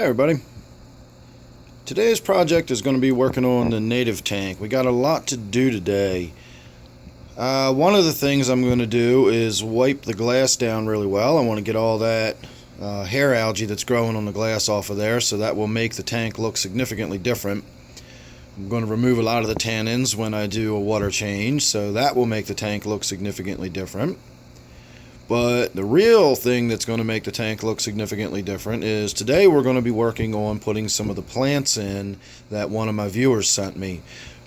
Hey everybody. Today's project is going to be working on the native tank. We got a lot to do today. One of the things I'm going to do is wipe the glass down really well. I want to get all that hair algae that's growing on the glass off of there, so that will make the tank look significantly different. I'm going to remove a lot of the tannins when I do a water change, so that will make the tank look significantly different. But the real thing that's going to make the tank look significantly different is today we're going to be working on putting some of the plants in that one of my viewers sent me.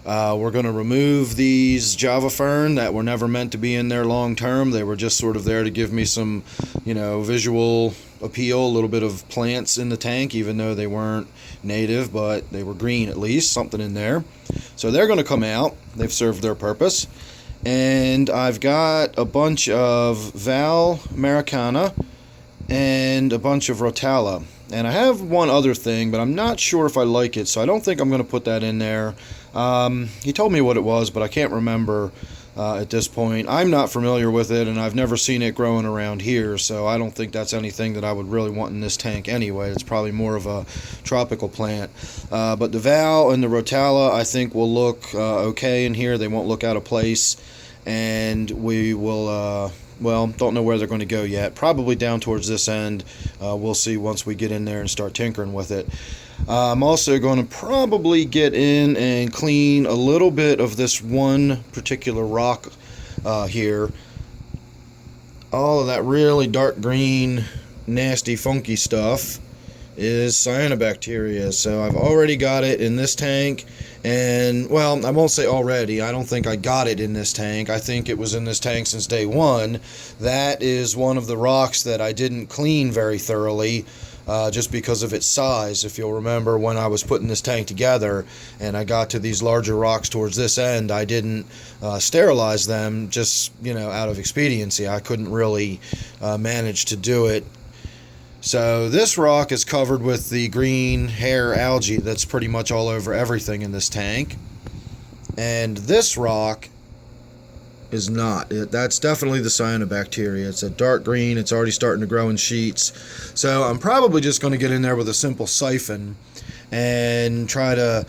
We're going to remove these Java fern that were never meant to be in there long term. They were just sort of there to give me some, visual appeal, a little bit of plants in the tank, even though they weren't native, but they were green at least, something in there. So they're going to come out. They've served their purpose. And I've got a bunch of Val americana and a bunch of Rotala. And I have one other thing, but I'm not sure if I like it, so I don't think I'm going to put that in there. He told me what it was, but I can't remember at this point. I'm not familiar with it, and I've never seen it growing around here, so I don't think that's anything that I would really want in this tank anyway. It's probably more of a tropical plant. But the Val and the Rotala, I think, will look okay in here. They won't look out of place, and we will... don't know where they're going to go yet. Probably down towards this end. We'll see once we get in there and start tinkering with it. I'm also going to probably get in and clean a little bit of this one particular rock here. All of that really dark green, nasty, funky stuff is cyanobacteria. So I've already got it in this tank. And, well, I won't say already. I don't think I got it in this tank. I think it was in this tank since day one. That is one of the rocks that I didn't clean very thoroughly just because of its size. If you'll remember, when I was putting this tank together and I got to these larger rocks towards this end, I didn't sterilize them just, out of expediency. I couldn't really manage to do it. So this rock is covered with the green hair algae that's pretty much all over everything in this tank. And this rock is not. That's definitely the cyanobacteria. It's a dark green. It's already starting to grow in sheets. So I'm probably just going to get in there with a simple siphon and try to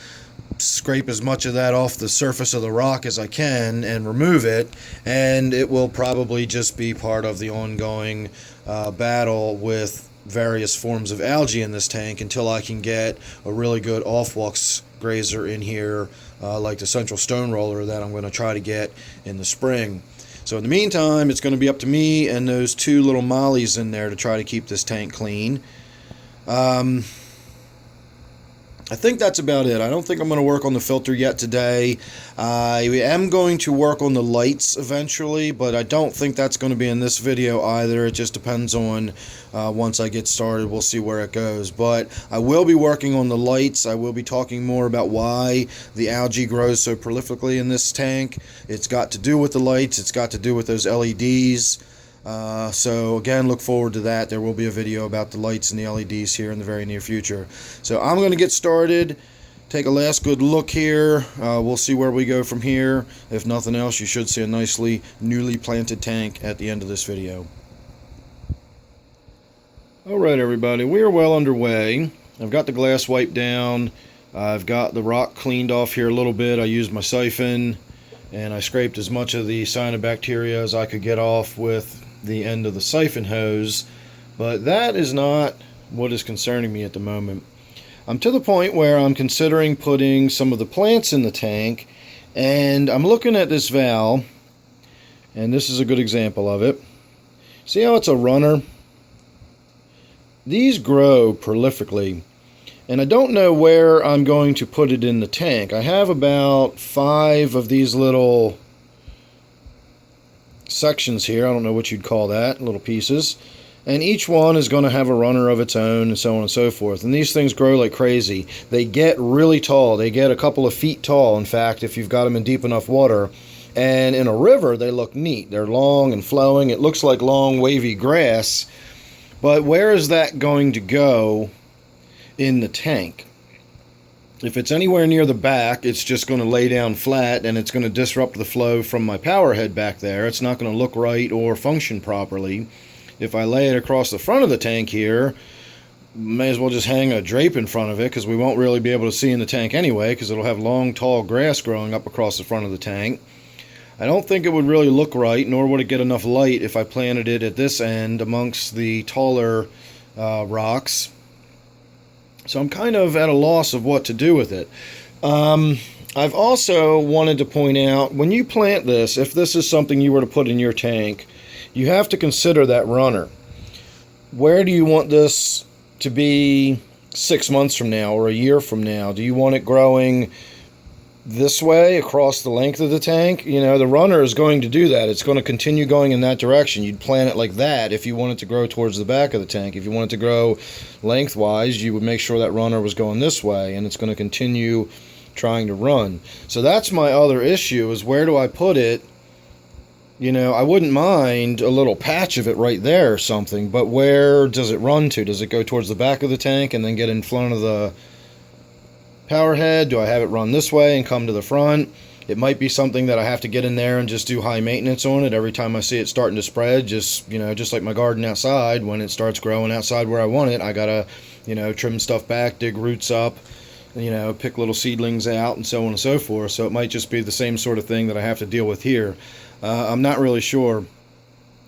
scrape as much of that off the surface of the rock as I can and remove it. And it will probably just be part of the ongoing battle with various forms of algae in this tank until I can get a really good off-flux grazer in here, like the central stone roller that I'm going to try to get in the spring. So in the meantime, it's going to be up to me and those two little mollies in there to try to keep this tank clean. I think that's about it. I don't think I'm going to work on the filter yet today. I am going to work on the lights eventually, but I don't think that's going to be in this video either. It just depends on once I get started. We'll see where it goes. But I will be working on the lights. I will be talking more about why the algae grows so prolifically in this tank. It's got to do with the lights. It's got to do with those LEDs. So again, look forward to that. There will be a video about the lights and the LEDs here in the very near future. So I'm going to get started, take a last good look here. We'll see where we go from here. If nothing else, you should see a nicely newly planted tank at the end of this video. Alright everybody, we are well underway. I've got the glass wiped down. I've got the rock cleaned off here a little bit. I used my siphon and I scraped as much of the cyanobacteria as I could get off with the end of the siphon hose, but that is not what is concerning me at the moment. I'm to the point where I'm considering putting some of the plants in the tank, and I'm looking at this Val, and this is a good example of it. See how it's a runner? These grow prolifically, and I don't know where I'm going to put it in the tank. I have about 5 of these little sections here. I don't know what you'd call that, little pieces, and each one is going to have a runner of its own and so on and so forth. And these things grow like crazy. They get really tall. They get a couple of feet tall, in fact, if you've got them in deep enough water. And in a river they look neat. They're long and flowing. It looks like long wavy grass. But where is that going to go in the tank? If it's anywhere near the back, it's just going to lay down flat and it's going to disrupt the flow from my power head back there. It's not going to look right or function properly. If I lay it across the front of the tank here, may as well just hang a drape in front of it, because we won't really be able to see in the tank anyway, because it'll have long, tall grass growing up across the front of the tank. I don't think it would really look right, nor would it get enough light if I planted it at this end amongst the taller rocks. So I'm kind of at a loss of what to do with it. I've also wanted to point out, when you plant this, if this is something you were to put in your tank, you have to consider that runner. Where do you want this to be 6 months from now or a year from now? Do you want it growing this way across the length of the tank? You know, the runner is going to do that. It's going to continue going in that direction. You'd plant it like that if you want it to grow towards the back of the tank. If you want it to grow lengthwise, you would make sure that runner was going this way, and it's going to continue trying to run. So that's my other issue, is where do I put it? You know, I wouldn't mind a little patch of it right there or something, but where does it run to? Does it go towards the back of the tank and then get in front of the power head? Do I have it run this way and come to the front? It might be something that I have to get in there and just do high maintenance on it every time I see it starting to spread. Just, you know, just like my garden outside, when it starts growing outside where I want it, I gotta, you know, trim stuff back, dig roots up, you know, pick little seedlings out, and so on and so forth. So it might just be the same sort of thing that I have to deal with here. I'm not really sure.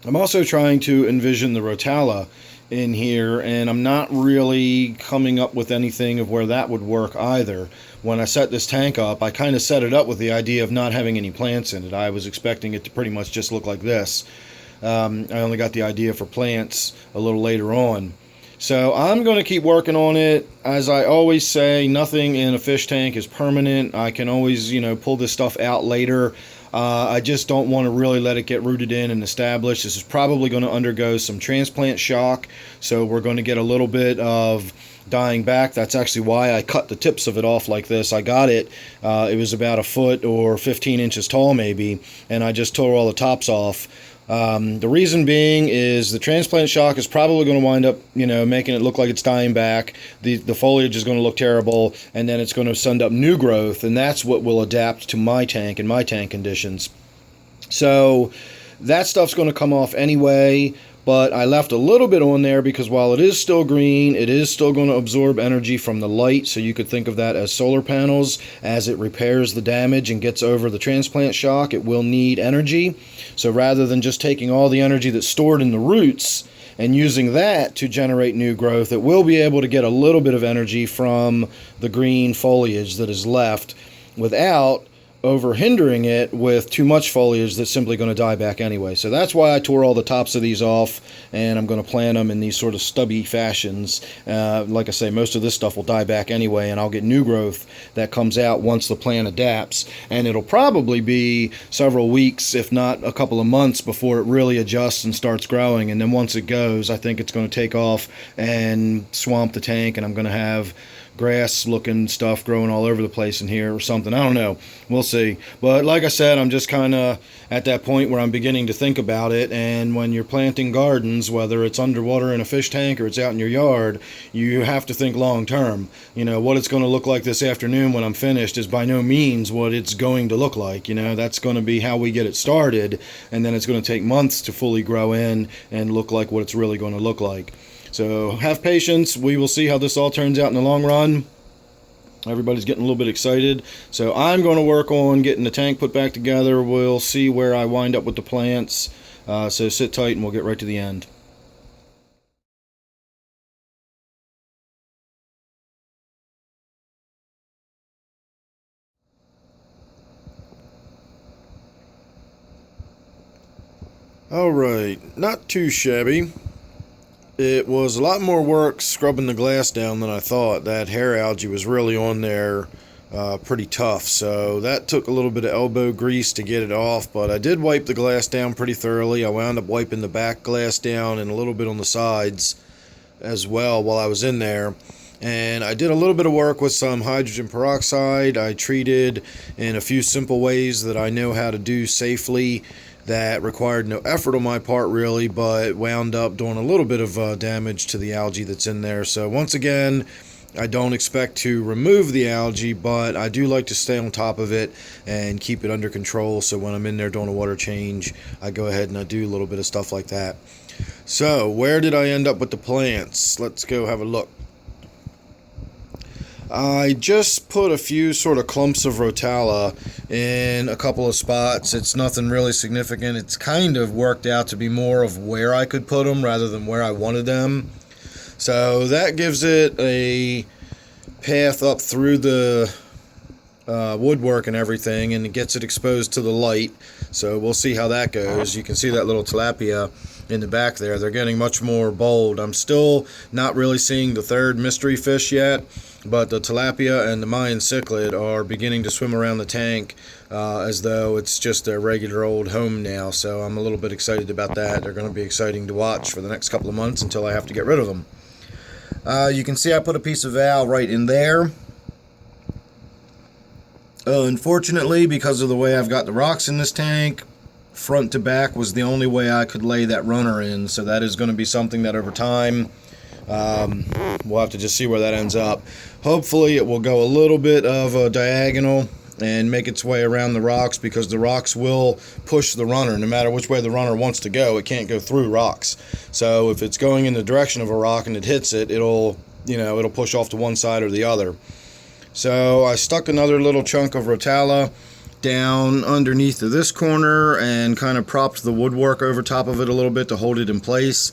I'm also trying to envision the Rotala in here, and I'm not really coming up with anything of where that would work either. When I set this tank up, I kind of set it up with the idea of not having any plants in it. I was expecting it to pretty much just look like this. I only got the idea for plants a little later on. So I'm going to keep working on it. As I always say, nothing in a fish tank is permanent. I can always, you know, pull this stuff out later. I just don't want to really let it get rooted in and established. This is probably going to undergo some transplant shock, so we're going to get a little bit of dying back. That's actually why I cut the tips of it off like this. I got it, it was about a foot or 15 inches tall maybe, and I just tore all the tops off. The reason being is the transplant shock is probably going to wind up, you know, making it look like it's dying back. The foliage is going to look terrible, and then it's going to send up new growth, and that's what will adapt to my tank and my tank conditions. So that stuff's going to come off anyway, but I left a little bit on there because while it is still green, it is still going to absorb energy from the light, so you could think of that as solar panels. As it repairs the damage and gets over the transplant shock, it will need energy. So rather than just taking all the energy that's stored in the roots and using that to generate new growth, it will be able to get a little bit of energy from the green foliage that is left without over hindering it with too much foliage that's simply going to die back anyway. So that's why I tore all the tops of these off, and I'm going to plant them in these sort of stubby fashions. Like I say, most of this stuff will die back anyway, and I'll get new growth that comes out once the plant adapts, and it'll probably be several weeks, if not a couple of months, before it really adjusts and starts growing. And then once it goes, I think it's going to take off and swamp the tank, and I'm going to have grass looking stuff growing all over the place in here or something. I don't know. We'll see. But like I said, I'm just kind of at that point where I'm beginning to think about it. And when you're planting gardens, whether it's underwater in a fish tank or it's out in your yard, you have to think long term. You know, what it's going to look like this afternoon when I'm finished is by no means what it's going to look like. You know, that's going to be how we get it started, and then it's going to take months to fully grow in and look like what it's really going to look like. So have patience. We will see how this all turns out in the long run. Everybody's getting a little bit excited. So I'm going to work on getting the tank put back together. We'll see where I wind up with the plants. So sit tight and we'll get right to the end. Alright, not too shabby. It was a lot more work scrubbing the glass down than I thought. That hair algae was really on there pretty tough, so that took a little bit of elbow grease to get it off, but I did wipe the glass down pretty thoroughly. I wound up wiping the back glass down and a little bit on the sides as well while I was in there. And I did a little bit of work with some hydrogen peroxide. I treated in a few simple ways that I know how to do safely, that required no effort on my part really, but wound up doing a little bit of damage to the algae that's in there. So once again, I don't expect to remove the algae, but I do like to stay on top of it and keep it under control. So when I'm in there doing a water change, I go ahead and I do a little bit of stuff like that. So where did I end up with the plants? Let's go have a look. I just put a few sort of clumps of Rotala in a couple of spots. It's nothing really significant. It's kind of worked out to be more of where I could put them rather than where I wanted them. So that gives it a path up through the woodwork and everything, and it gets it exposed to the light. So we'll see how that goes. You can see that little tilapia in the back there. They're getting much more bold. I'm still not really seeing the third mystery fish yet, but the tilapia and the Mayan cichlid are beginning to swim around the tank as though it's just their regular old home now. So I'm a little bit excited about that. They're going to be exciting to watch for the next couple of months until I have to get rid of them. You can see I put a piece of val right in there. Unfortunately, because of the way I've got the rocks in this tank, front to back was the only way I could lay that runner in. So that is going to be something that over time, we'll have to just see where that ends up. Hopefully it will go a little bit of a diagonal and make its way around the rocks, because the rocks will push the runner. No matter which way the runner wants to go, it can't go through rocks. So if it's going in the direction of a rock and it hits it, it'll push off to one side or the other. So I stuck another little chunk of Rotala down underneath of this corner and kind of propped the woodwork over top of it a little bit to hold it in place.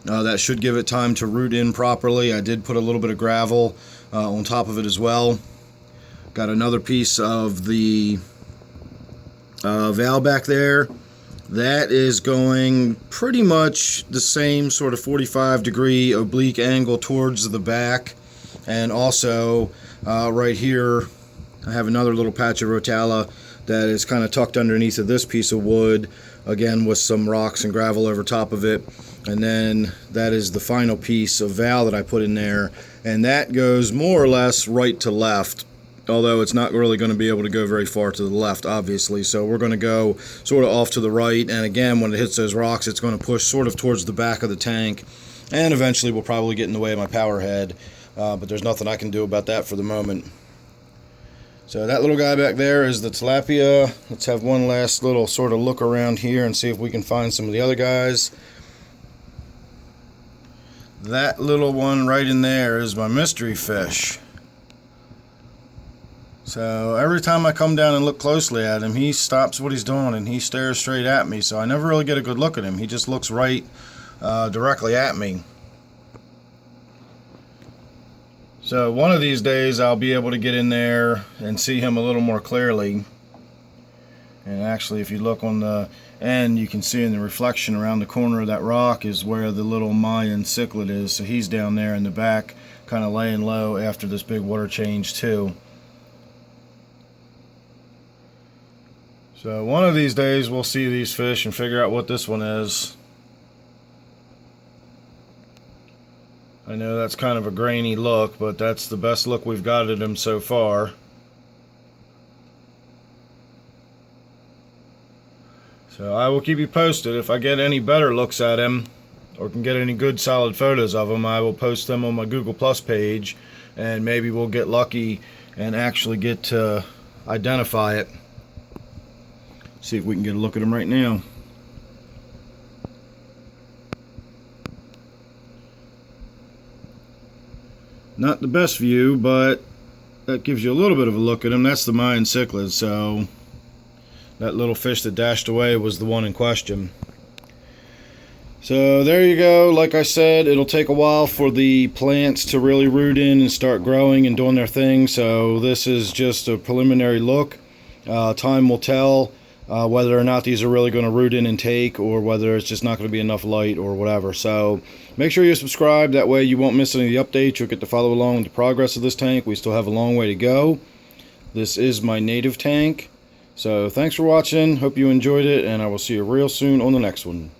That should give it time to root in properly. I did put a little bit of gravel on top of it as well. Got another piece of the val back there. That is going pretty much the same sort of 45-degree oblique angle towards the back. And also right here I have another little patch of Rotala that is kind of tucked underneath of this piece of wood, again with some rocks and gravel over top of it. And then that is the final piece of val that I put in there, and that goes more or less right to left, although it's not really going to be able to go very far to the left, obviously. So we're going to go sort of off to the right, and again, when it hits those rocks, it's going to push sort of towards the back of the tank, and eventually will probably get in the way of my power head, but there's nothing I can do about that for the moment. So that little guy back there is the tilapia. Let's have one last little sort of look around here and see if we can find some of the other guys. That little one right in there is my mystery fish. So every time I come down and look closely at him, he stops what he's doing and he stares straight at me. So I never really get a good look at him. He just looks right directly at me. So one of these days I'll be able to get in there and see him a little more clearly. And actually, if you look on the end, you can see in the reflection around the corner of that rock is where the little Mayan cichlid is. So he's down there in the back, kind of laying low after this big water change too. So one of these days we'll see these fish and figure out what this one is. I know that's kind of a grainy look, but that's the best look we've got at him so far. So I will keep you posted. If I get any better looks at him, or can get any good solid photos of him, I will post them on my Google Plus page, and maybe we'll get lucky and actually get to identify it. See if we can get a look at him right now. Not the best view, but that gives you a little bit of a look at him. That's the Mayan cichlid, so that little fish that dashed away was the one in question. So there you go. Like I said, it'll take a while for the plants to really root in and start growing and doing their thing. So this is just a preliminary look. Time will tell whether or not these are really going to root in and take, or whether it's just not going to be enough light or whatever. So make sure you subscribe. That way you won't miss any of the updates. You'll get to follow along with the progress of this tank. We still have a long way to go. This is my native tank. So thanks for watching. Hope you enjoyed it, and I will see you real soon on the next one.